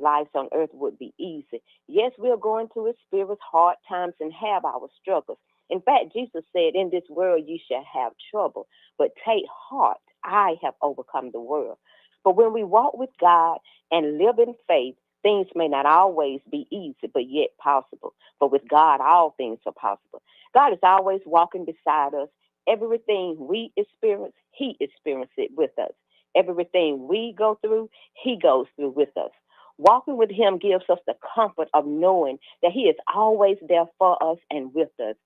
life on earth would be easy. Yes, we're going to experience hard times and have our struggles. In fact, Jesus said, in this world you shall have trouble, but take heart, I have overcome the world. But when we walk with God and live in faith, things may not always be easy, but yet possible. But with God, all things are possible. God is always walking beside us. Everything we experience, He experiences it with us. Everything we go through, He goes through with us. Walking with Him gives us the comfort of knowing that He is always there for us and with us.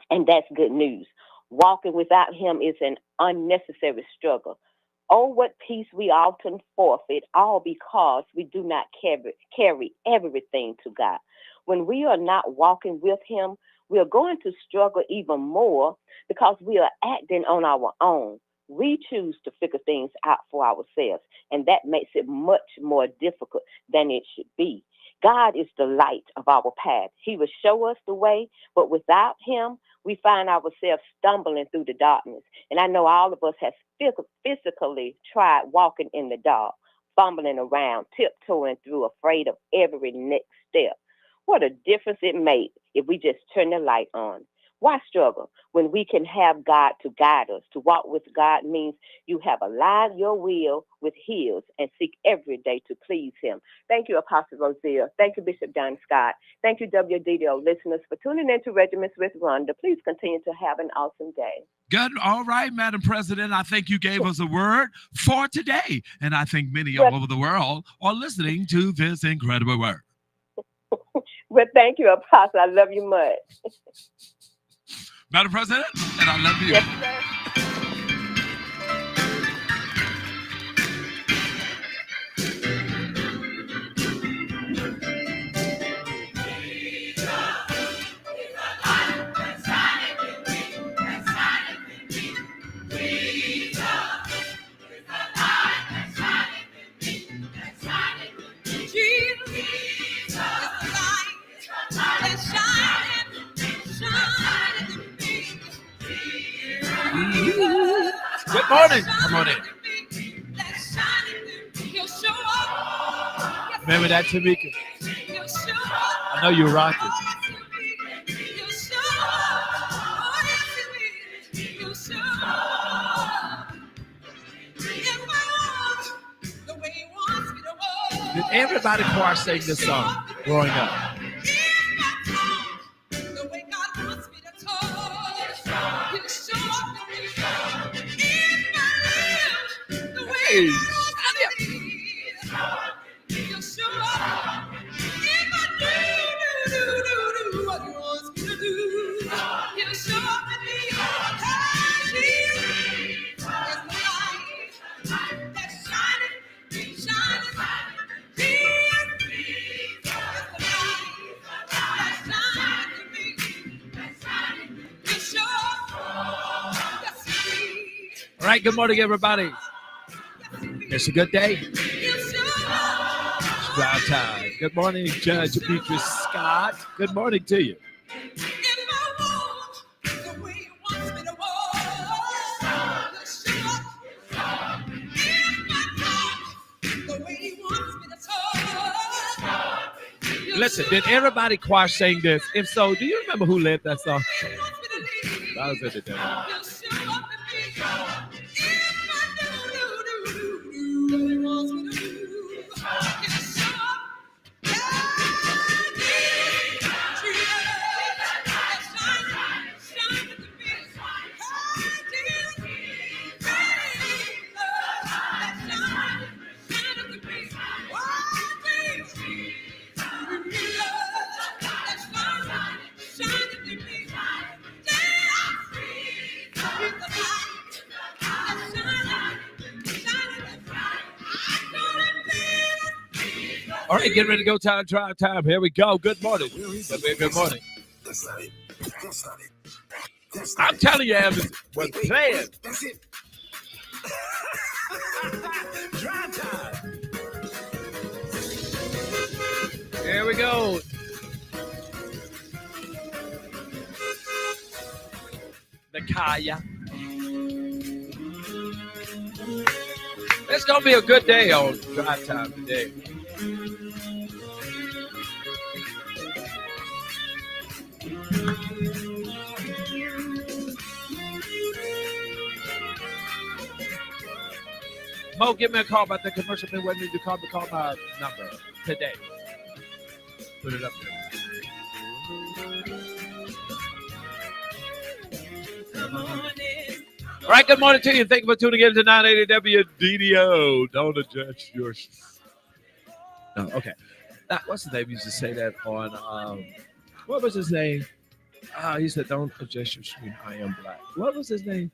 And that's good news. Walking without Him is an unnecessary struggle. Oh, what peace we often forfeit, all because we do not carry everything to God. When we are not walking with Him, we are going to struggle even more because we are acting on our own. We choose to figure things out for ourselves, and that makes it much more difficult than it should be. God is the light of our path. He will show us the way, but without Him, we find ourselves stumbling through the darkness. And I know all of us have physically tried walking in the dark, fumbling around, tiptoeing through, afraid of every next step. What a difference it makes if we just turn the light on. Why struggle when we can have God to guide us? To walk with God means you have aligned your will with His and seek every day to please Him. Thank you, Apostle Roselle. Thank you, Bishop John Scott. Thank you, WDDO listeners, for tuning in to Regiments with Rhonda. Please continue to have an awesome day. Good. All right, Madam President. I think you gave us a word for today. And I think many all over the world are listening to this incredible word. Well, thank you, Apostle. I love you much. Madam President, and I love you. Yes, sir. Good morning. Come on in. Remember that, Tamika? I know you rock it. Did everybody choir sing this song growing up? Hey. All right, good morning, everybody. It's a good day. It's drive time. Good morning, Judge Beatrice Scott. Good morning to you. Listen, did everybody choir sing this? If so, do you remember who led that song? I was at the day. All right, get ready to go. Time, drive time. Here we go. Good morning. Good morning. That's not it. That's not it. I'm telling you, Evans was playing. That's it. Drive time. Here we go. The Kaya. It's going to be a good day on drive time today. Mo, give me a call about the commercial. Been waiting to call my number today. Put it up there. All right, good morning to you. Thank you for tuning in to 980 WDDO. Don't adjust your... No, okay. What's the name? Used to say that on... what was his name? He said, "Don't adjust your screen. I am black." What was his name?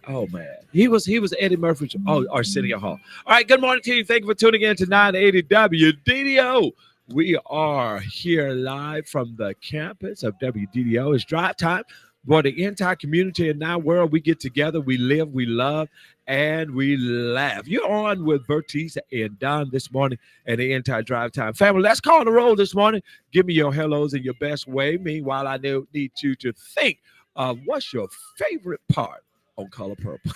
Oh man, he was Eddie Murphy. Oh, Arsenio Hall. All right, good morning to you. Thank you for tuning in to 980 WDDO. We are here live from the campus of WDDO. It's drive time. For the entire community and now world, we get together, we live, we love, and we laugh. You're on with Vertise and Don this morning and the entire drive time family. Let's call the roll this morning. Give me your hellos in your best way. Meanwhile, I need you to think of what's your favorite part on Color Purple.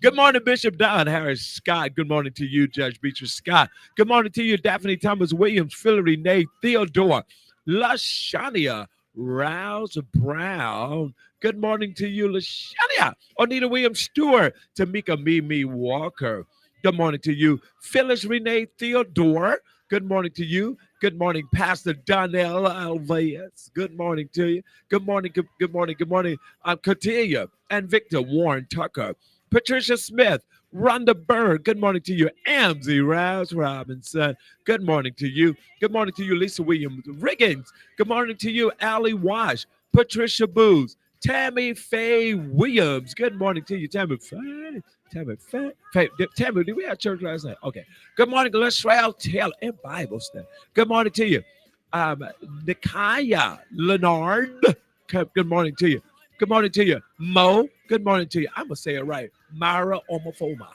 Good morning, Bishop Don Harris Scott. Good morning to you, Judge Beatrice Scott. Good morning to you, Daphne Thomas Williams, Philly Renee, Theodore, LaShania Rouse Brown. Good morning to you, LaShania. Onita Williams Stewart, Tamika Mimi Walker. Good morning to you, Phyllis Renee Theodore. Good morning to you. Good morning, Pastor Donnell Alvarez. Good morning to you. Good morning, good morning, good morning. Cotillia and Victor Warren Tucker. Patricia Smith, Rhonda Bird. Good morning to you. Amzie Rouse Robinson. Good morning to you. Good morning to you, Lisa Williams Riggins. Good morning to you, Allie Wash. Patricia Booz. Tammy Faye Williams. Good morning to you, Tammy Faye. Tammy, did we have church last night? Okay. Good morning, Latrell Taylor and Bible study. Good morning to you. Nikaya Leonard. Good morning to you. Good morning to you. Mo. Good morning to you. I'm going to say it right. Myra Omofoma.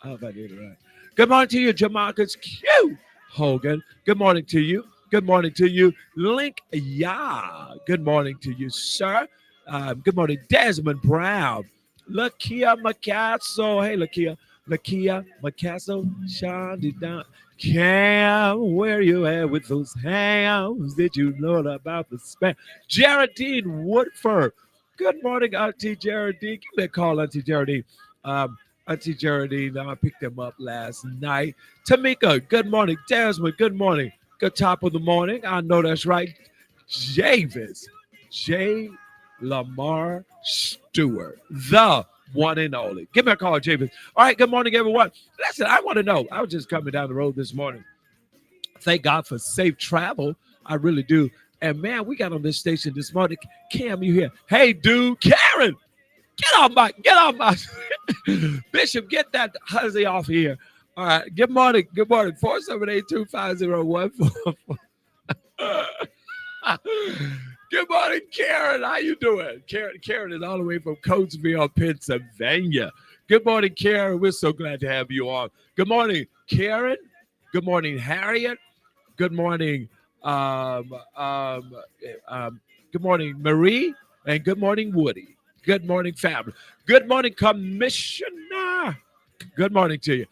I hope I did it right. Good morning to you, Jamarcus Q. Hogan. Good morning to you. Good morning to you, Link Ya. Good morning to you, sir. Good morning, Desmond Brown. Lakia Macasso. Hey, Lakia. Lakia Macasso. Shandy Down. Cam, where you at with those hams? Did you know about the spam? Geraldine Woodford. Good morning, Auntie Geraldine. Give me a call, Auntie Geraldine. Auntie Geraldine, I picked them up last night. Tamika, good morning. Desmond, good morning. Good top of the morning. I know that's right. Javis, J. Lamar Stewart, the one and only. Give me a call, Javis. All right, good morning, everyone. Listen, I want to know. I was just coming down the road this morning. Thank God for safe travel. I really do. And man, we got on this station this morning. Cam, you here? Hey, dude, Karen, get off my Bishop, get that hussy off here. All right, good morning. 478-250-1444. Good morning, Karen. How you doing? Karen is all the way from Coatesville, Pennsylvania. Good morning, Karen. We're so glad to have you on. Good morning, Karen. Good morning, Harriet. Good morning, good morning, Marie, and good morning, Woody. Good morning, family. Good morning, Commissioner. Good morning to you.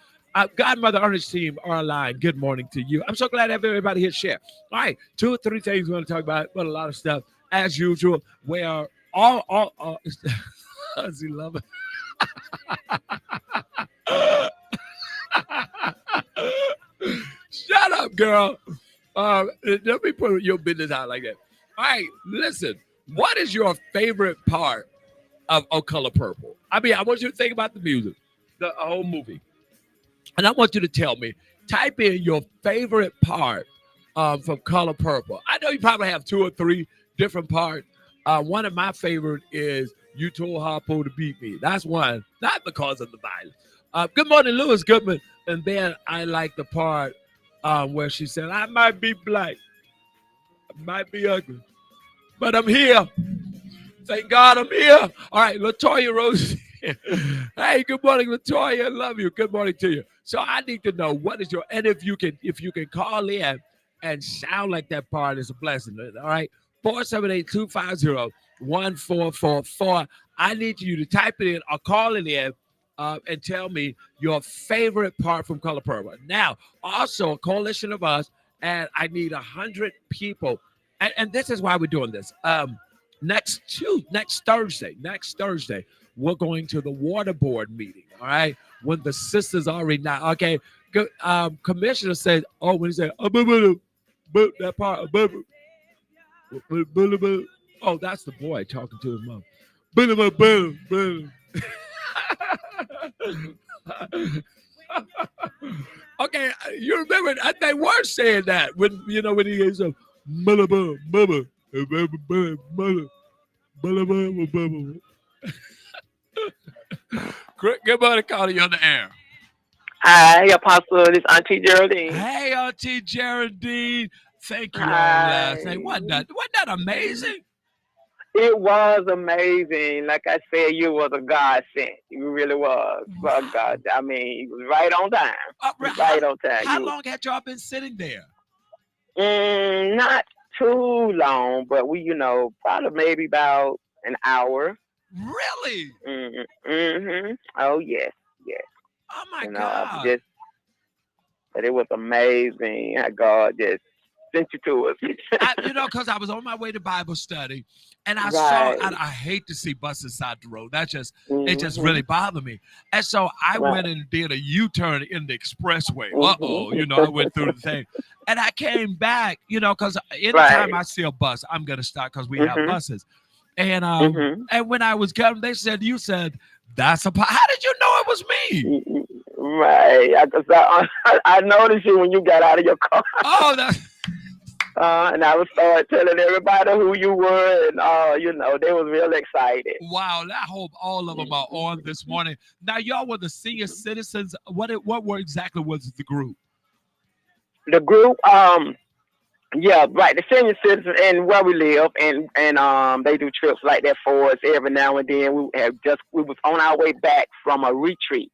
Godmother Ernestine Arline, good morning to you. I'm so glad to have everybody here share. All right, 2 or 3 things we want to talk about, but a lot of stuff as usual. We are all Huzzy love it. Shut up, girl. Let me put your business out like that. All right, listen. What is your favorite part of Color Purple? I mean, I want you to think about the music, the whole movie. And I want you to tell me, type in your favorite part from Color Purple. I know you probably have 2 or 3 different parts. One of my favorite is You Told Harpo to Beat Me. That's one, not because of the violence. Good morning, Lewis Goodman. And then I like the part where she said, I might be black, I might be ugly, but I'm here. Thank God I'm here. All right, LaToya Rose. Hey, good morning, LaToya. I love you. Good morning to you. So I need to know what is your, and if you can call in and sound like that part is a blessing. All right. 478-250-1444. I need you to type it in or call it in and tell me your favorite part from Color Purple. Now, also a coalition of us, and I need 100 people. And this is why we're doing this. Next Thursday, we're going to the water board meeting. All right, when the sisters already now. Okay, commissioner said, oh, when he said, that part, oh, that's the boy talking to his mom. Okay, you remember they were saying that when when he is a good morning, calling you on the air. Hi, Apostle. This Auntie Geraldine. Hey, Auntie Geraldine. Thank you all Hi. last night. Wasn't that amazing? It was amazing. Like I said, you was a God sent. You really was. Well, God, I mean, you was right on time. Right on time. How long had y'all been sitting there? Not too long, but we, probably maybe about an hour. Really? Oh yes. Oh my God. But it was amazing how God just sent you to us. Because I was on my way to Bible study, and I saw. I hate to see buses side the road. It just really bothered me. And so I went and did a U-turn in the expressway. I went through the thing, and I came back. Because anytime I see a bus, I'm gonna stop because we have buses. And and when I was coming, they said, "You said that's a." How did you know it was me? Right, I noticed you when you got out of your car. Oh, that's. And I would start telling everybody who you were, and they was real excited. Wow, I hope all of them are on this morning. Now, y'all were the senior citizens. What exactly was the group? The group, yeah, right. The senior citizens and where we live, and they do trips like that for us every now and then. We was on our way back from a retreat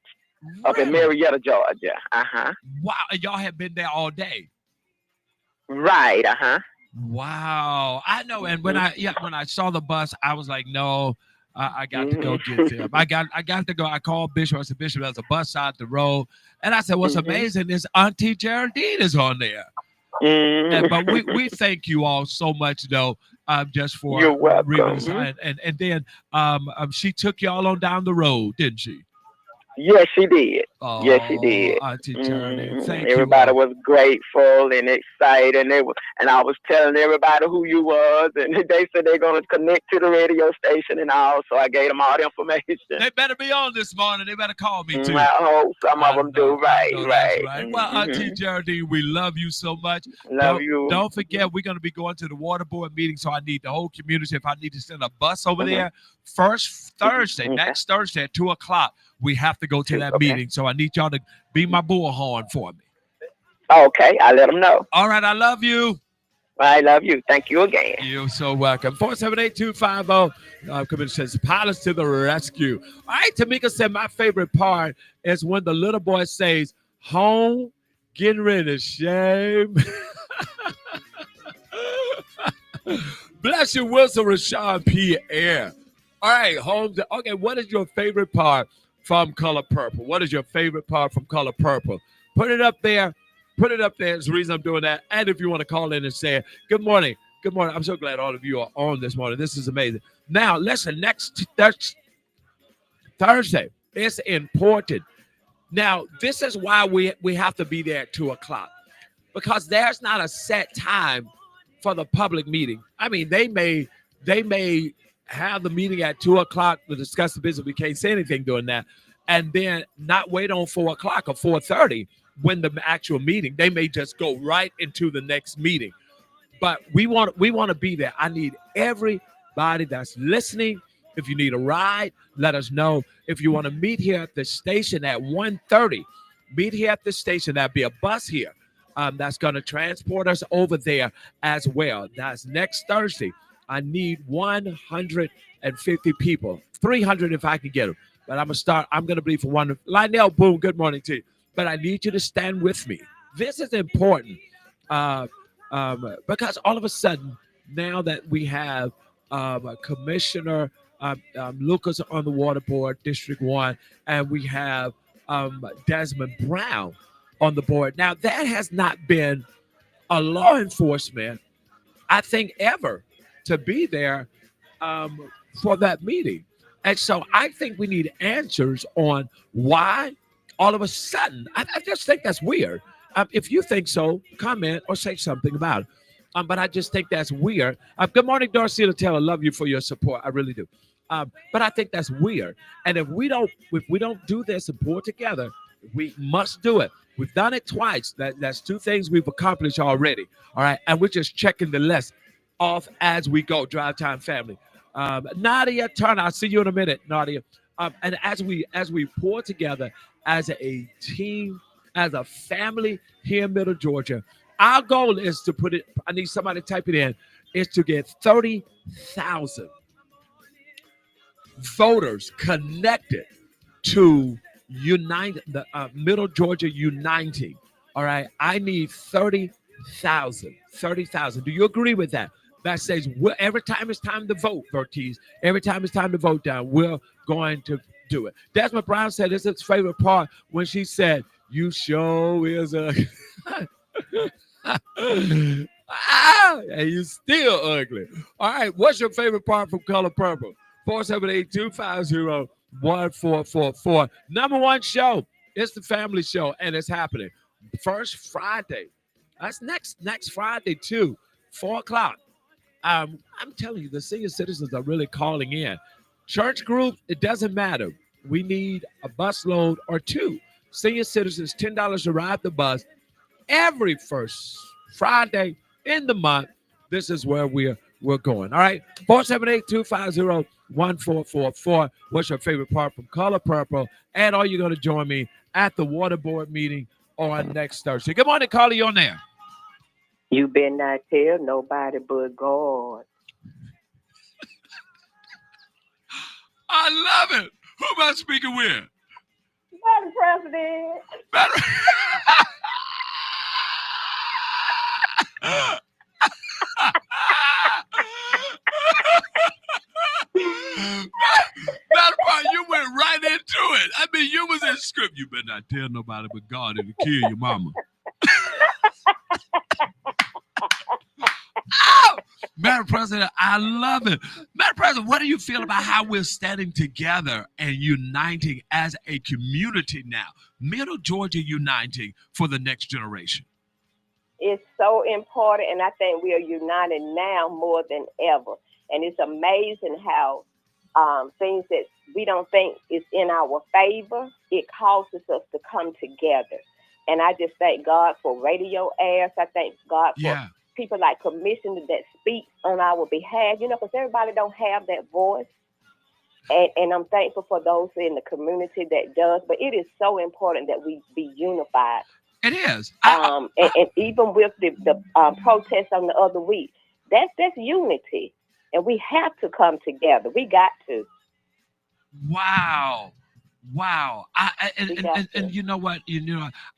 up in Marietta, Georgia. Wow, and y'all have been there all day. Right. Wow, I know. And when I saw the bus, I was like, no, I got to go get them. I got to go. I called Bishop. I said, Bishop, there's a bus out the road, and I said, what's amazing is Auntie Geraldine is on there. But we thank you all so much, though, just for you're welcome. And then she took y'all on down the road, didn't she? Yes, she did. Oh, yes, she did. Auntie Geraldine, thank everybody you. was grateful and excited, and I was telling everybody who you was, and they said they're gonna connect to the radio station and all. So I gave them all the information. They better be on this morning. They better call me too. I hope some of them do. Right. Well, Auntie Geraldine, we love you so much. Love you. Don't forget, we're going to be going to the water board meeting, so I need the whole community. If I need to send a bus over there, next Thursday at 2:00, we have to go to that meeting. So I need y'all to be my bullhorn for me. Okay, I'll let them know. All right, I love you. I love you. Thank you again. You're so welcome. 478-250. Commissioner says, pilots to the rescue. All right, Tamika said, my favorite part is when the little boy says, home, getting rid of shame. Bless you, Wilson Rashawn Pierre. All right, home. Okay, what is your favorite part from Color Purple? What is your favorite part from Color Purple? Put it up there. Put it up there. It's the reason I'm doing that. And if you want to call in and say, good morning. Good morning. I'm so glad all of you are on this morning. This is amazing. Now, listen, next Thursday, it's important. Now, this is why we have to be there at 2:00, because there's not a set time for the public meeting. I mean, they may have the meeting at 2:00 to discuss the business. We can't say anything during that. And then not wait on 4:00 or 4:30 when the actual meeting. They may just go right into the next meeting. But we want to be there. I need everybody that's listening. If you need a ride, let us know. If you want to meet here at the station at 1:30, meet here at the station. There'll be a bus here that's going to transport us over there as well. That's next Thursday. I need 150 people, 300 if I can get them. But I'm going to be for one. Lionel Boone, good morning to you. But I need you to stand with me. This is important because all of a sudden, now that we have Commissioner Lucas on the water board, District 1, and we have Desmond Brown on the board. Now, that has not been a law enforcement, I think, ever to be there for that meeting. And so I think we need answers on why all of a sudden. I just think that's weird. If you think so, comment or say something about it. But I just think that's weird. Good morning, Darcy Taylor. Love you for your support. I really do. But I think that's weird. And if we don't do this and pull together, we must do it. We've done it twice. That's two things we've accomplished already. All right, and we're just checking the list off as we go. Drive Time family. Nadia Turner, I'll see you in a minute, Nadia. And as we pull together as a team, as a family here in Middle Georgia, our goal is to put it. I need somebody to type it in. Is to get 30,000 voters connected to unite the Middle Georgia Uniting. All right, I need 30,000. 30,000. Do you agree with that? That says every time it's time to vote, Vertise, every time it's time to vote down, we're going to do it. Desmond Brown said this is his favorite part when she said, "You show is a." And you still ugly. All right, what's your favorite part from Color Purple? 478-250-1444. Number one show. It's the family show, and it's happening. First Friday. That's next Friday, too. 4 o'clock. I'm telling you, the senior citizens are really calling in. Church group, it doesn't matter. We need a busload or two. Senior citizens, $10 to ride the bus. Every first Friday in the month, this is where we're going. All right, 478-250-1444. What's your favorite part from Color Purple? And are you going to join me at the water board meeting on next Thursday? Good morning, caller. You on there? You better not tell nobody but God. I love it. Who am I speaking with? Madam President. Madam you went right into it. I mean, you was in script. You better not tell nobody but God it'll kill your mama. Oh, Madam President, I love it. Madam President, what do you feel about how we're standing together and uniting as a community now? Middle Georgia uniting for the next generation. It's so important, and I think we are united now more than ever. And it's amazing how things that we don't think is in our favor, it causes us to come together. And I just thank God for radio airs. I thank God for people like Commissioner that speak on our behalf, because everybody don't have that voice. And I'm thankful for those in the community that does. But it is so important that we be unified. It is. And even with the protest on the other week, that's unity. And we have to come together. We got to. Wow. And you know what?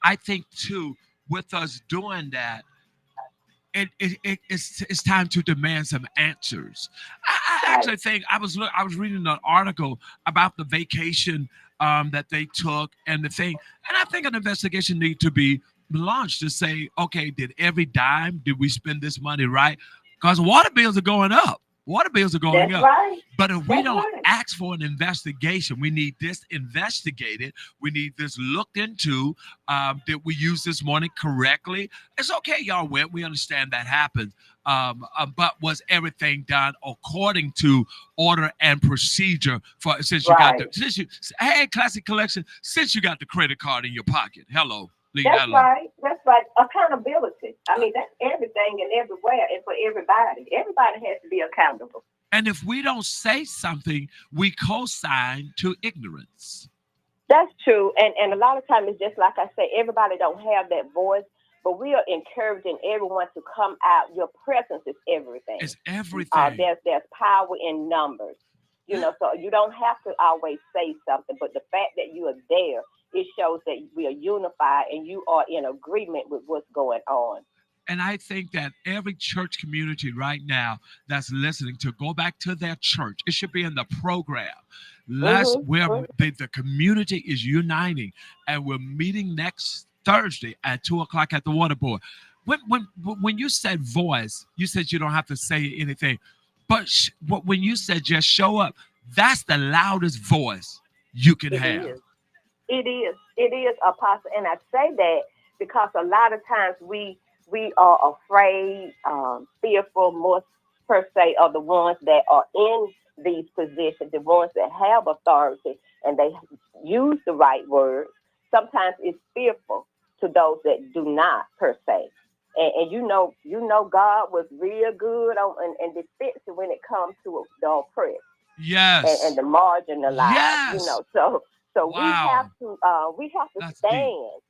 I think too, with us doing that, it's time to demand some answers. I actually think I was reading an article about the vacation that they took and the thing, and I think an investigation needs to be launched to say, okay, did we spend this money right? Because water bills are going up. Water bills are going up. Right. But if we don't ask for an investigation, we need this investigated. We need this looked into. Did we use this money correctly? It's okay, y'all went. We understand that happens. But was everything done according to order and procedure? Hey, Classic Collection, since you got the credit card in your pocket. Hello. That's right. Accountability. I mean, that's everything and everywhere and for everybody. Everybody has to be accountable. And if we don't say something, we co-sign to ignorance. That's true. And a lot of times it's just like I say, everybody don't have that voice, but we are encouraging everyone to come out. Your presence is everything. It's everything. There's power in numbers. So you don't have to always say something, but the fact that you are there, it shows that we are unified and you are in agreement with what's going on. And I think that every church community right now that's listening to go back to their church. It should be in the program. The community is uniting, and we're meeting next Thursday at 2:00 at the water board. When you said voice, you said you don't have to say anything. But when you said just show up, That's the loudest voice you can It have. is. It is, Apostle. And I say that because a lot of times we are afraid, fearful, more per se, of the ones that are in these positions, the ones that have authority, and they use the right words. Sometimes it's fearful to those that do not per se. And God was real good on and defensive when it comes to the oppressed and Yes. the marginalized. Yes. So Wow. we have to That's deep. stand,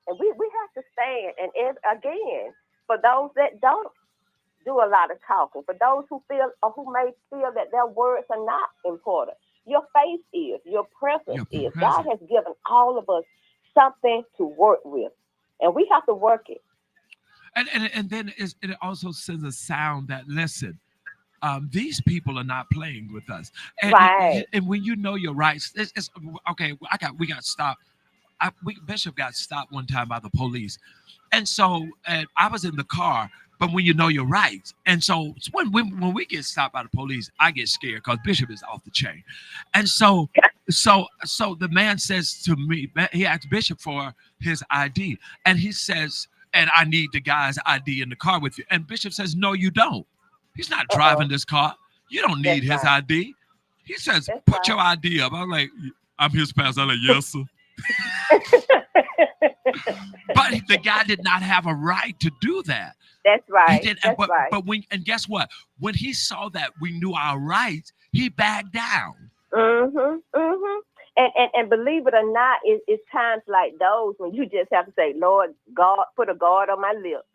and we have to stand. And again, for those that don't do a lot of talking, for those who feel or who may feel that their words are not important, your faith is, your presence Your is. God presence. has given all of us something to work with, and we have to work it. And then it also sends a sound that, listen, these people are not playing with us. Right. And when you know your rights, it's okay. We got stopped. Bishop got stopped one time by the police, and so I was in the car. But when you know your rights, and so it's when we get stopped by the police, I get scared because Bishop is off the chain, and so the man says to me, he asked Bishop for his ID, and he says, and I need the guy's ID in the car with you, and Bishop says, no, you don't. He's not driving Uh-oh. this car. You don't need That's his right. ID. He says, That's put right. your ID up. I'm like, I'm his pastor. I'm like, yes, sir. But the guy did not have a right to do that. That's He right. did, That's right. but when and guess what? When he saw that we knew our rights, he backed down. Mhm. Mhm. And believe it or not, it's times like those when you just have to say, Lord God, put a guard on my lips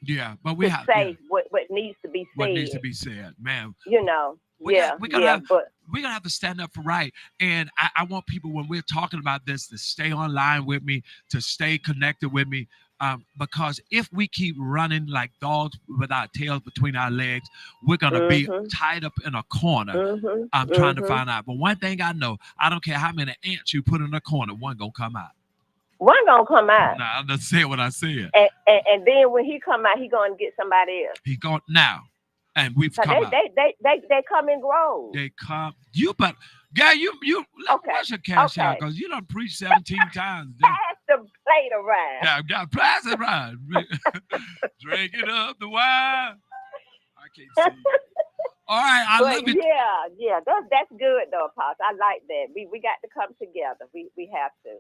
Yeah, but we to have say what needs to be what needs to said. be said, man. You know. We got Yeah. we're gonna Yeah. have But we're gonna have to stand up for right. And I want people when we're talking about this to stay online with me, to stay connected with me. Because if we keep running like dogs with our tails between our legs, we're gonna be mhm. tied up in a corner. Mhm. I'm trying to Mhm. find out. But one thing I know, I don't care how many ants you put in a corner, one gonna come out. One gonna come out, Now I just said what I said. and then when he come out, he gonna get somebody else. He gone now, and we've Cause come out. they come in groves. They come. You but guy, you Okay. what's your cash out? Okay. Because you done preached 17 times. Pass the plate around. Yeah, got pass it right. Drinking up the wine. I can't see. All right, I But love it. yeah, that's good though, Apostle. I like that. We got to come together. We have to.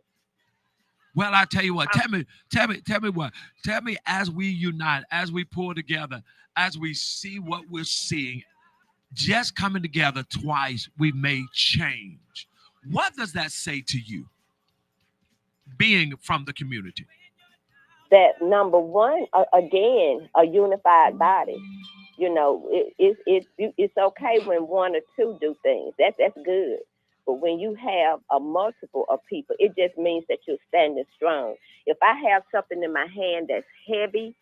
Well, I tell you what. Tell me what. Tell me as we unite, as we pull together, as we see what we're seeing, just coming together twice, we made change. What does that say to you, being from the community? That number one, again, a unified body. It's okay when one or two do things. That's good. But when you have a multiple of people, it just means that you're standing strong. If I have something in my hand that's heavy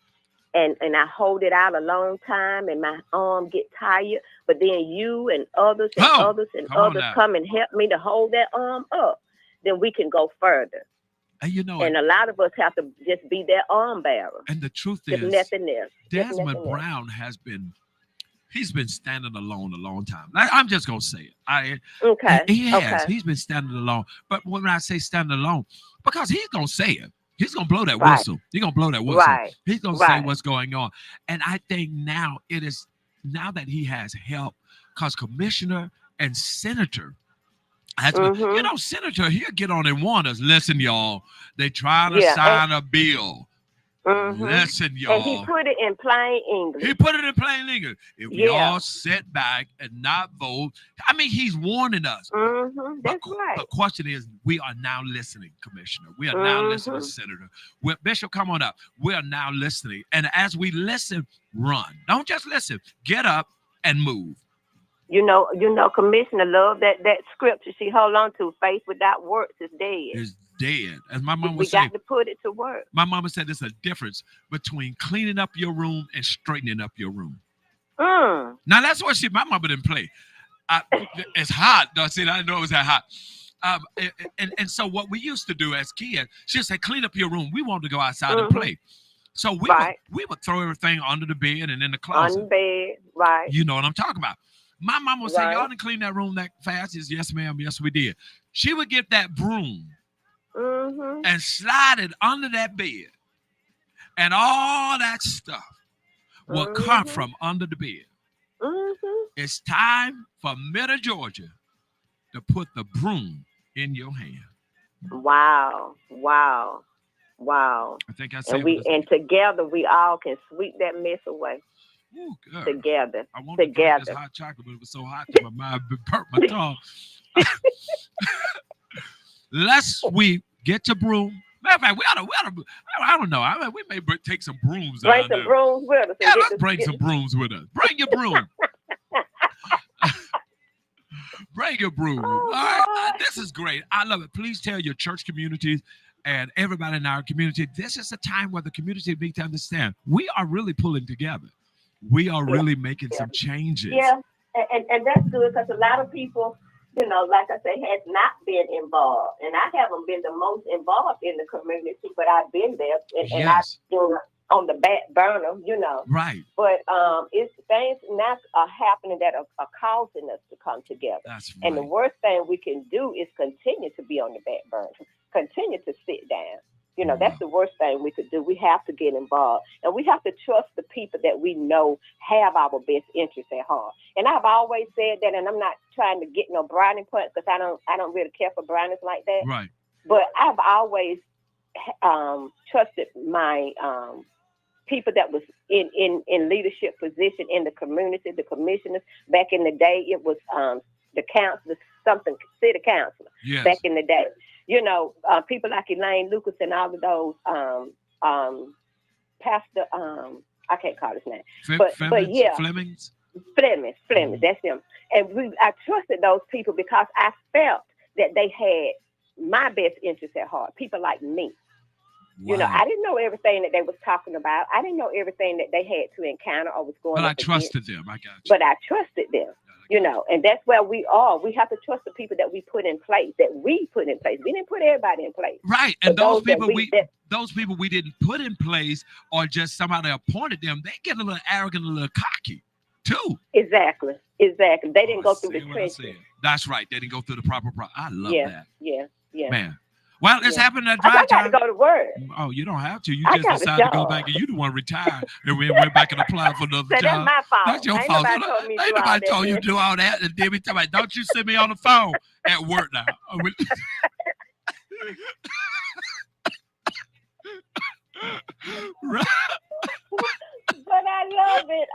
and I hold it out a long time and my arm get tired, but then you and others and Oh, others and come on others now. come and help me to hold that arm up, then we can go further. And you know it. And a lot of us have to just be their arm bearer. And the truth If is, nothing else. Desmond Brown he's been standing alone a long time. I'm just gonna say it. Okay. He has. Okay. He's been standing alone. But when I say standing alone, because he's gonna say it. He's gonna blow that Right. whistle. He's gonna blow that whistle. Right. He's gonna say Right. what's going on. And I think now that he has help, because commissioner and senator senator, he'll get on and warn us. Listen, y'all, they trying to Yeah, sign a bill. Listen, and he y'all. put it in plain English. He put it in plain English. If we Yeah. all sit back and not vote, I mean, he's warning us. That's right. The question is, we are now listening, Commissioner. We are now listening, Senator. Bishop, come on up. We are now listening. And as we listen, run. Don't just listen. Get up and move. Commissioner love that scripture she hold on to. Faith without works is dead. It's dead. As my mom We would say, got to put it to work. my mama said there's a difference between cleaning up your room and straightening up your room. Now, that's what my mama didn't play. It's hot. I said, I know it was that hot. And so what we used to do as kids, she'd say, clean up your room. We wanted to go outside and play. So we would throw everything under the bed and in the closet. On bed, right. You know what I'm talking about. My mom would say, Right. y'all didn't clean that room that fast. Is yes, ma'am. Yes, we did. She would get that broom and slide it under that bed. And all that stuff will come from under the bed. It's time for Middle Georgia to put the broom in your hand. Wow. I think I said And together we all can sweep that mess away. Ooh, good. Together. I wanted to drink this hot chocolate, but it was so hot that my mind burnt my tongue. Let's sweep, get your broom. Matter of fact, we ought to, I don't know. I mean, we may take some brooms Bring down some there. brooms with us. Yeah, let's bring some brooms with us. Bring your broom. Bring your broom. All right. This is great. I love it. Please tell your church communities and everybody in our community, this is a time where the community needs to understand we are really pulling together. We are really making some changes. Yeah, and that's good because a lot of people, like I say, has not been involved. And I haven't been the most involved in the community, but I've been there. And I've been on the back burner, Right. But it's things now are happening that are causing us to come together. That's right. And the worst thing we can do is continue to be on the back burner, continue to sit down. That's the worst thing we could do. We have to get involved, and we have to trust the people that we know have our best interests at heart. And I've always said that, and I'm not trying to get no brownie points because I don't really care for brownies like that. Right. But I've always trusted my people that was in leadership position in the community, the commissioners. Back in the day, it was the counselors, city councilor. Yes. Back in the day. People like Elaine Lucas and all of those, Pastor, I can't call his name, but yeah, Flemings, that's him. And I trusted those people because I felt that they had my best interests at heart. People like me. Wow. I didn't know everything that they was talking about. I didn't know everything that they had to encounter or was going on. But I trusted them. I got you. But I trusted them. And that's where we are. We have to trust the people that we put in place, We didn't put everybody in place. Right. And those people we didn't put in place or just somebody appointed them, they get a little arrogant, a little cocky too. Exactly. They didn't go through the trenches. That's right. They didn't go through the proper process. I love that. Yeah. Man. Well, it's happening at I drive got to go to work. Oh, you don't have to. You just decided to go back and you the one retire and we went back and applied for another job. That's my fault. That's your fault. Ain't nobody told you to do all that. And then we talking about, don't you send me on the phone at work now. Right. But I love it.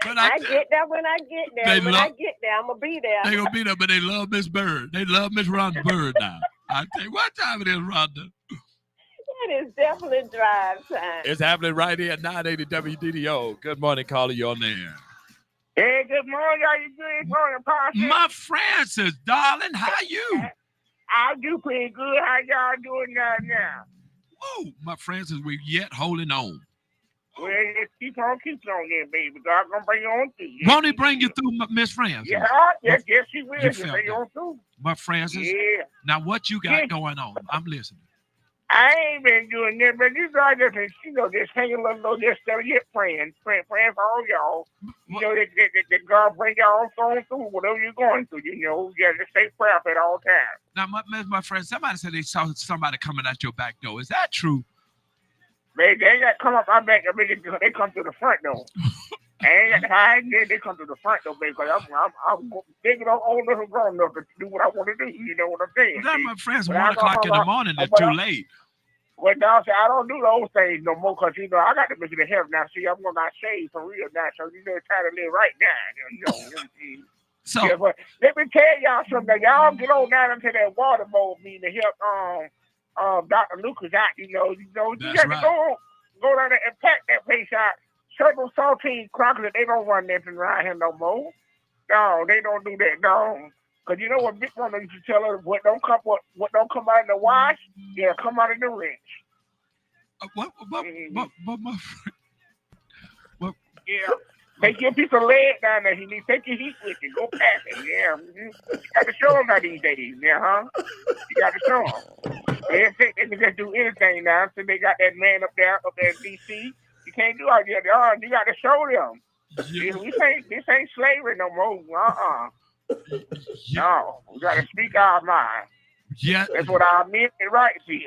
But I get there when I get there. When I get there, I'm going to be there. They're going to be there, but they love Miss Bird. They love Miss Rhonda Bird now. I tell you, what time it is, Rhonda? It is definitely drive time. It's happening right here at 980 WDDO. Good morning, caller. You're on there. Hey, good morning. How you doing? Good morning, Pastor. My Francis, darling, how you? I do pretty good. How y'all doing now? Woo, my Francis, we're yet holding on. Well, just keep on there, baby. God gonna bring you on through. Won't he bring you through, Miss Francis? Yeah, yes, he will. He'll bring you on through. My Francis, now what you got going on? I'm listening. I ain't been doing that, but you guys just hanging a little, just praying for all y'all. That God bring y'all on through whatever you're going through. You just stay prayerful at all times. Now, my friend, somebody said they saw somebody coming out your back door. Is that true? They ain't got to come up my back. I mean, they come through the front door. I ain't got to hide. They come through the front door, baby. Because I'm big enough, old enough, and grown enough to do what I want to do. You know what I'm saying? That, my friends, 1 o'clock in the morning is too late. Well, now, I don't do those things no more because, I got to make it to heaven now. See, I'm going to save for real now. So, it's time to live right now. So, yeah, but let me tell y'all something. Y'all get on down into that water bowl meeting to help Dr. Lucas out, you got to go down there and pack that place out. Certain saltine crockers, they don't run nothing around here no more. No, they don't do that, no. Because you know what Big Mama used to tell us, what don't come out in the wash, come out in the rinse. What my friend? What? Yeah. Take your piece of lead down there. You need to take your heat with you. Go pack it. Yeah. You got to show them now these days. Yeah, huh? You got to show them. They can just do anything now. So they got that man up there in D.C. You can't do all that. You got to show them. This ain't slavery no more. No, we gotta speak our mind. Yeah. That's what our amendment rights is.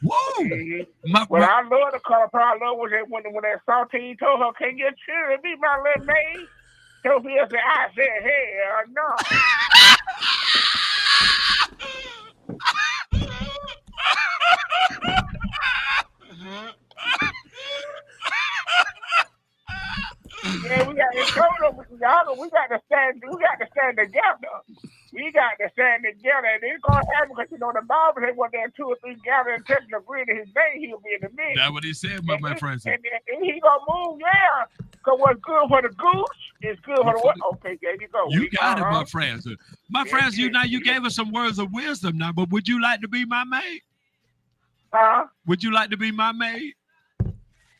Whoa! Well, I love the color. I love when that Saltine told her, "Can your children be my little maid?" Sophia said, "I said, hell no." Yeah, we got to stand together. We got to stand together, and it's gonna happen because the Bible said, "When there are 2 or 3 gathered and touch and agree in His name, He'll be in the midst." That's what He said, my friend. And He gonna move, yeah. Because what's good for the goose is good for the what? Okay, there you go. You got it, my friends. My friends, you gave us some words of wisdom now, but would you like to be my maid? Huh? Would you like to be my maid?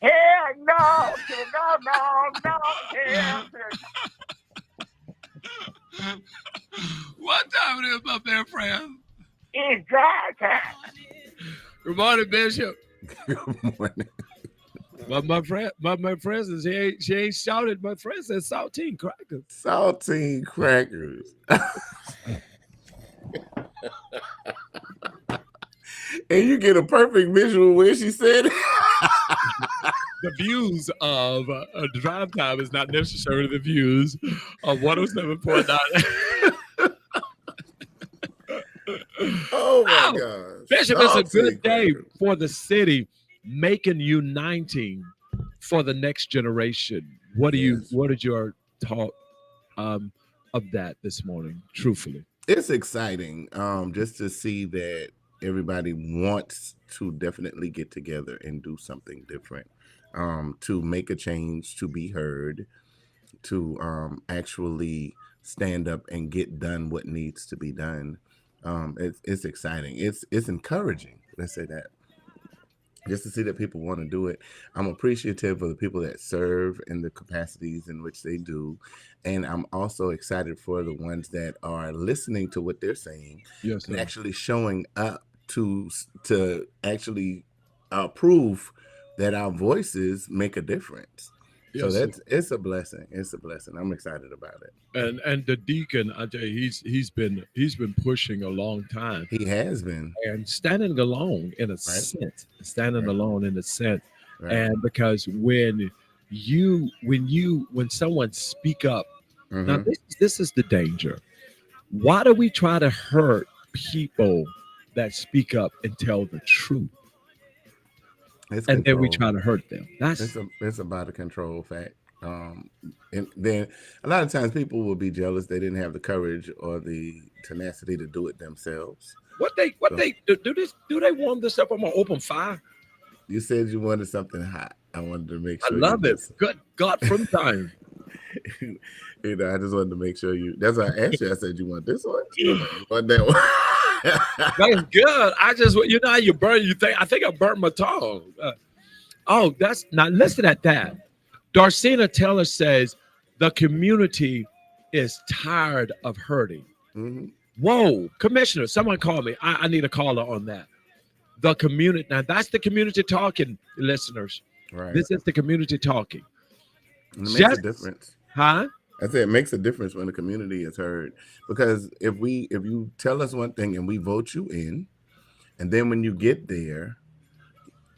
Hell no, no, hell. What time it is, my fair friend? It's dry time. Good morning, Bishop. Good morning. But my friend says she ain't shouted. My friend says saltine crackers. Saltine crackers. And you get a perfect visual when she said it. The views of Drive Time is not necessarily the views of 107.9. Oh my gosh. Bishop, it's a good day for the city, making uniting for the next generation. What did your talk of that this morning, truthfully? It's exciting just to see that everybody wants to definitely get together and do something different, to make a change, to be heard, to actually stand up and get done what needs to be done. It's exciting. It's encouraging. Let's say that. Just to see that people want to do it. I'm appreciative of the people that serve in the capacities in which they do. And I'm also excited for the ones that are listening to what they're saying, yes, and actually showing up to actually prove that our voices make a difference. Yes, so it's a blessing. It's a blessing. I'm excited about it. And the deacon, I tell you, he's been pushing a long time. He has been, and standing alone in a sense, alone in a sense, right. And because when someone speak up, now this is the danger. Why do we try to hurt people that speak up and tell the truth? And then we try to hurt them. It's about a control fact. And then a lot of times people will be jealous they didn't have the courage or the tenacity to do it themselves. They do they warm this up on my open fire? You said you wanted something hot. I wanted to make sure. I love it. Good God from time. I just wanted to make sure you. That's why I asked you. I said you want this one. You want that one. That's good. I just, how you burn. I think I burnt my tongue. That's not. Listen at that. Darcina Taylor says the community is tired of hurting. Mm-hmm. Whoa, Commissioner, someone call me. I need a caller on that. The community. Now that's the community talking, listeners. Right. This is the community talking. And it makes a difference. Huh? I said it makes a difference when the community is heard, because if you tell us one thing and we vote you in, and then when you get there,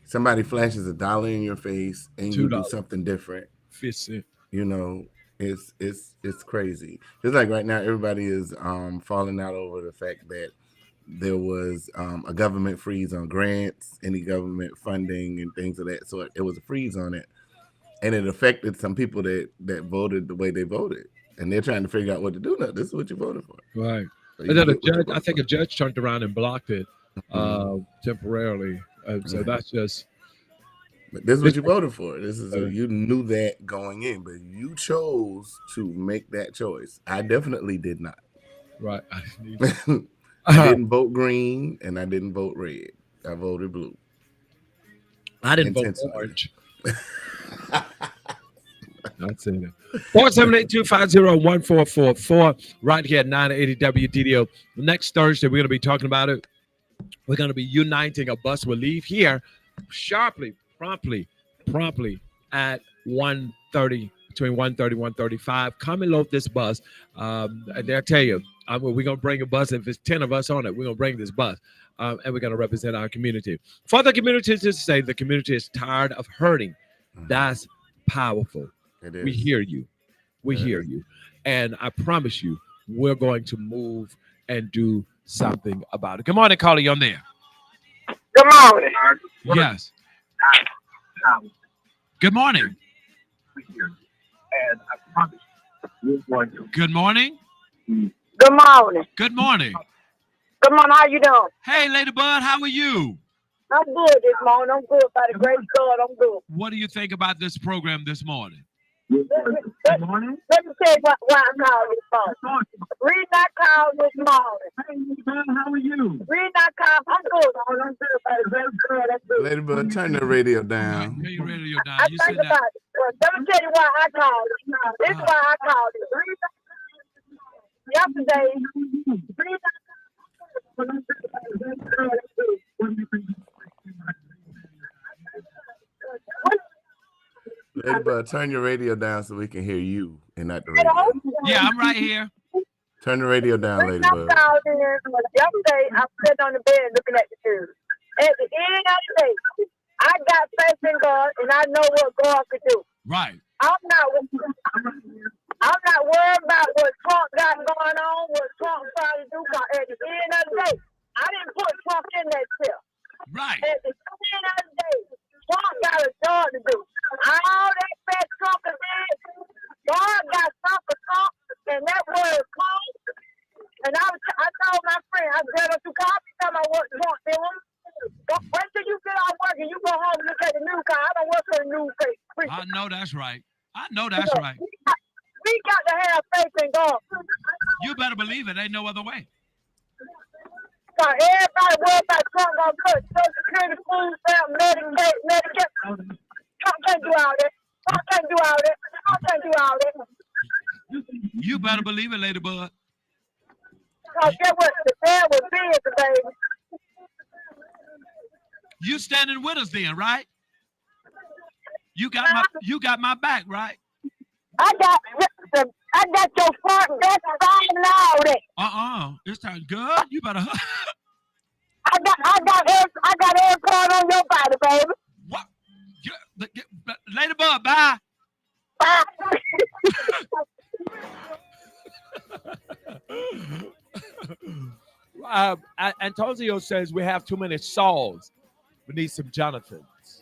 somebody flashes $1 in your face and you do something different. 50. It's crazy. Just like right now, everybody is falling out over the fact that there was a government freeze on grants, any government funding and things of that sort. It was a freeze on it. And it affected some people that voted the way they voted, and they're trying to figure out what to do now. This is what you voted for, right? So and then I think a judge turned around and blocked it temporarily. So that's just. But this is what you voted for. This is you knew that going in, but you chose to make that choice. I definitely did not. Right. I didn't vote green, and I didn't vote red. I voted blue. I didn't vote orange. That's it. 478-250-1444 right here at 980 WDDO. Next Thursday, we're going to be talking about it. We're going to be uniting. A bus will leave here sharply, promptly at 1:30 between 1:30 and 1:35. Come and load this bus. And they'll tell you, we're going to bring a bus. If it's 10 of us on it, we're going to bring this bus. And we're going to represent our community. For the community to say the community is tired of hurting, that's powerful. It is. We hear you. We hear you. And I promise you, we're going to move and do something about it. Good morning, caller. You're on there. Good morning. Yes. Good morning. And I promise you, Good morning. Good morning. Good morning. Good morning. How you doing? Hey, Lady Bud, how are you? I'm good this morning. I'm good by the grace of God. I'm good. What do you think about this program this morning? Let me tell you why I called this morning. Read that call this morning. How are you? Read that call. I'm good. I'm good by the grace of God. That's good. Lady Bud, turn the radio down. Turn your radio down. I You think said about that. it. Let me tell you why I called it. This is why I called it. Read that yesterday. Read that. Lady Bud, turn your radio down so we can hear you and not the radio. Yeah, I'm right here. Turn the radio down, Lady Bud. Yesterday, I sat on the bed looking at the news. At the end of the day, I got faith in God, and I know what God could do. Right. I'm not worried about what Trump got going on, what Trump trying to do. Cause at the end of the day, I didn't put Trump in that chair. Right. At the end of the day, Trump got a job to do. All that bad Trump is in, God got something for Trump, and that word come. And I told my friend, I said, "Don't you call me, tell me what Trump doing. Wait till you get off work and you go home and look at the news. Cause I don't work for the news. I know that's right. I know that's right. We got to have faith in God. You better believe it. Ain't no other way. Cause everybody worried about Trump gonna cut Social Security, food stamp, Medicare. Trump can't do all that. Trump can't do all that. Trump can't do all that. You better believe it, Lady Bud. Cause guess what? The man was busy, baby. You standing with us then, right? You got my back, right? I got your front desk and all that. It's time good. You better. I got every part on your body, baby. What? Lady Bud, bye. Bye. Antonio says we have too many Sauls. We need some Jonathans.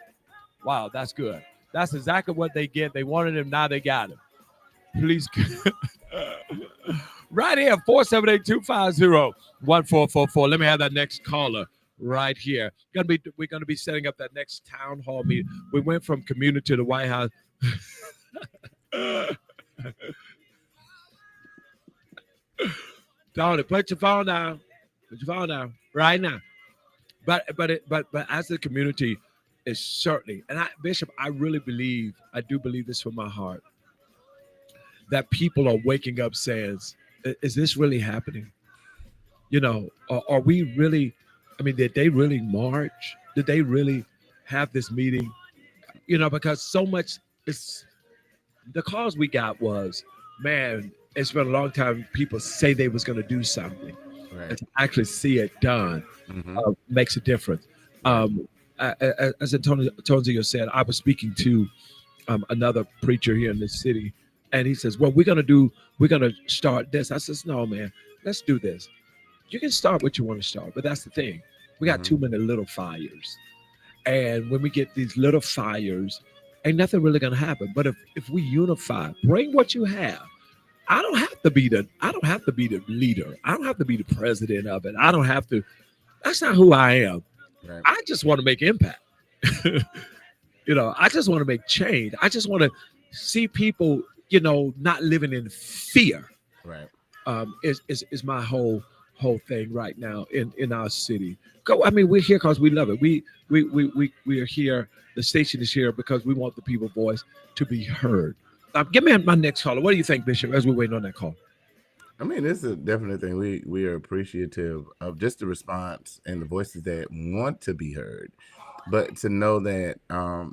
Wow, that's good. That's exactly what they get. They wanted him, now they got him. Please. Right here, 478-250-1444. Let me have that next caller right here. We're gonna be setting up that next town hall meeting. We went from community to the White House. Tony, put your phone down. Put your phone down right now. But as the community is certainly, and Bishop, I do believe this from my heart, that people are waking up saying, is this really happening? You know, are we really, I mean, did they really march? Did they really have this meeting? You know, because so much, the calls we got was, man, it's been a long time people say they was going to do something. Right. And to actually see it done makes a difference. As Antonio said, I was speaking to another preacher here in this city, and he says, well, we're going to start this. I says, no, man, let's do this. You can start what you want to start, but that's the thing. We got too many little fires. And when we get these little fires, ain't nothing really going to happen. But if we unify, bring what you have. I don't have to be the leader. I don't have to be the president of it. That's not who I am. Right. I just want to make impact. You know, I just want to make change. I just want to see people, you know, not living in fear. Right. Is my whole thing right now in our city. I mean, we're here because we love it. We are here. The station is here because we want the people's voice to be heard. Give me my next caller. What do you think, Bishop, as we're waiting on that call? I mean, this is a definite thing. We are appreciative of just the response and the voices that want to be heard. But to know that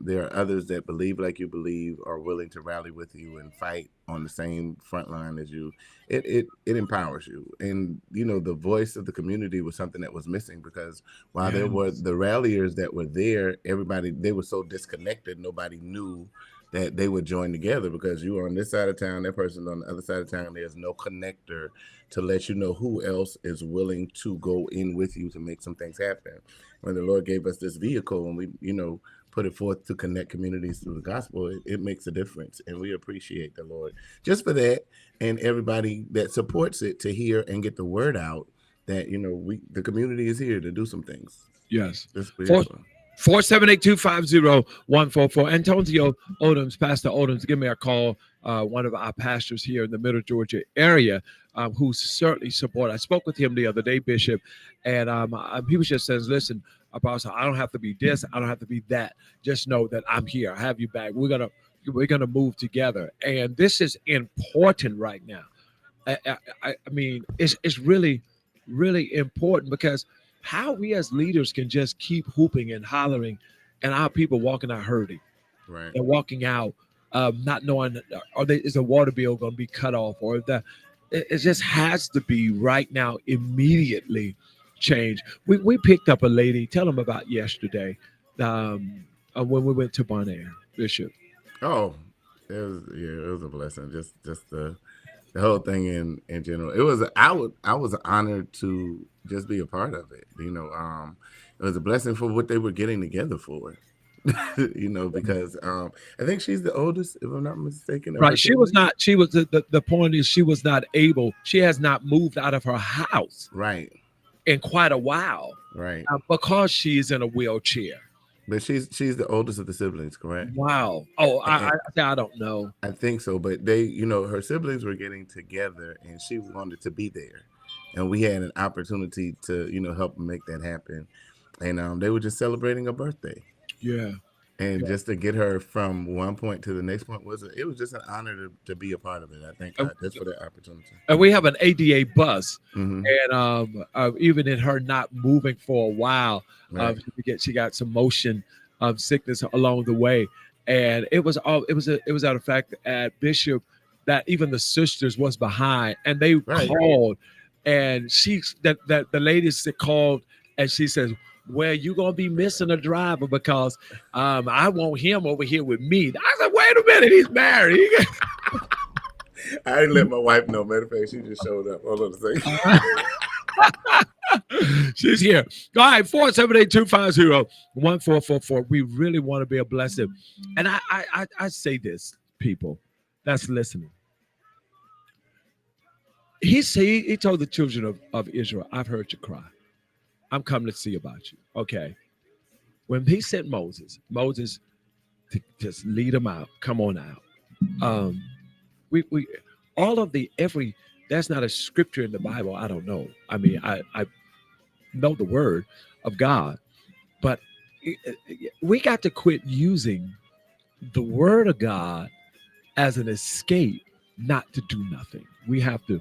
there are others that believe like you believe, are willing to rally with you and fight on the same front line as you, it empowers you. And the voice of the community was something that was missing, because while there were the ralliers that were there, everybody, they were so disconnected, nobody knew that they would join together, because you are on this side of town, that person's on the other side of town. There's no connector to let you know who else is willing to go in with you to make some things happen. When the Lord gave us this vehicle and we, put it forth to connect communities through the gospel, it makes a difference. And we appreciate the Lord just for that, and everybody that supports it to hear and get the word out that, the community is here to do some things. Yes. That's beautiful. 478-250-144. Antonio Odoms, Pastor Odoms, give me a call. One of our pastors here in the Middle Georgia area, who certainly support. I spoke with him the other day, Bishop, and he was just saying, listen, Apostle, I don't have to be this, I don't have to be that. Just know that I'm here. I have you back. We're gonna move together, and this is important right now. I mean, it's really, really important, because how we as leaders can just keep hooping and hollering, and our people walking out hurting, right, and walking out not knowing, is the water bill going to be cut off, or it just has to be right now, immediately change. We picked up a lady. Tell them about yesterday, when we went to Bonaire, Bishop. Oh, it was a blessing. Just the whole thing in general. It was I was honored to just be a part of it. It was a blessing for what they were getting together for. Because I think she's the oldest, if I'm not mistaken. Right. She was not. She was the point is she was not able. She has not moved out of her house. Right. In quite a while. Right. Because she's in a wheelchair. But she's the oldest of the siblings, correct? Wow. Oh, I don't know. I think so, but they, her siblings were getting together, and she wanted to be there, and we had an opportunity to, help make that happen, and they were just celebrating a birthday. Yeah. And just to get her from one point to the next point was just an honor to be a part of it. I think that's for that opportunity. And we have an ADA bus, mm-hmm. and even in her not moving for a while, right. She got some motion sickness along the way, and it was out of fact at Bishop that even the sisters was behind, and they called, and the ladies called, and she says, well, you're going to be missing a driver, because I want him over here with me. I said, wait a minute, he's married. I didn't let my wife know. Matter of fact, she just showed up. Hold on a second. She's here. All right, 478-250-1444. We really want to be a blessing. And I say this, people that's listening. He told the children of Israel, I've heard you cry. I'm coming to see about you. Okay. When he sent Moses to just lead them out, come on out. There's not a scripture in the Bible I don't know. I mean, I know the word of God, but we got to quit using the word of God as an escape not to do nothing. We have to,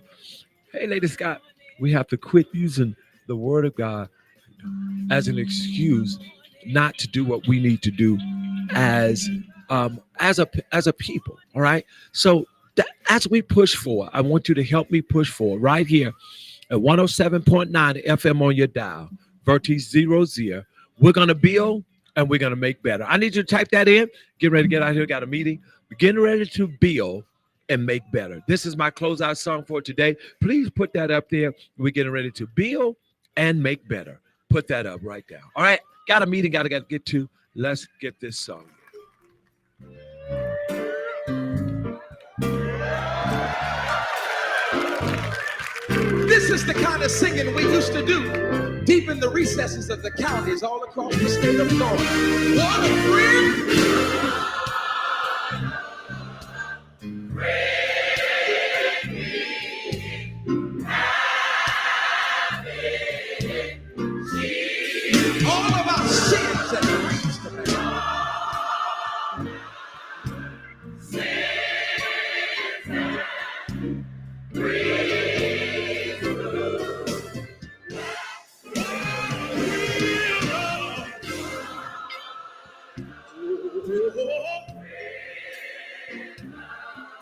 hey, Lady Scott, we have to quit using the word of God as an excuse not to do what we need to do as a people. All right. So as we push forward, I want you to help me push forward right here at 107.9 FM on your dial, Vertise 00. We're going to build and we're going to make better. I need you to type that in. Get ready to get out here. Got a meeting. We're getting ready to build and make better. This is my closeout song for today. Please put that up there. We're getting ready to build and make better. Put that up right now. All right. Got a meeting. Got to get to. Let's get this song. This is the kind of singing we used to do deep in the recesses of the counties all across the state of Florida. What a friend! All of our sins and griefs to bear.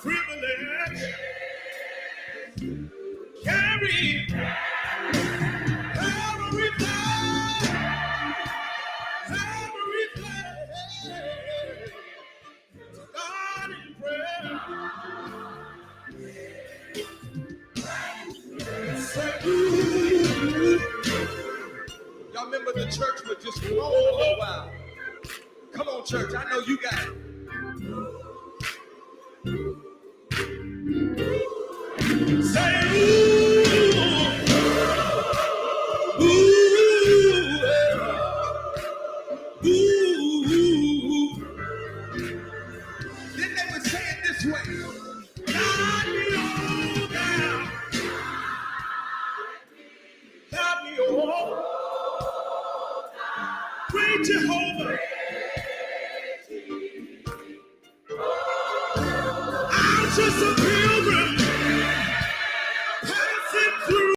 privilege, carry everything to God in prayer. Say, ooh. Y'all remember the church would just roll a little while. Come on, church, I know you got it. Say, ooh, ooh, ooh. Then they would say it this way. God me all down. God me all. Great Jehovah. I'm just a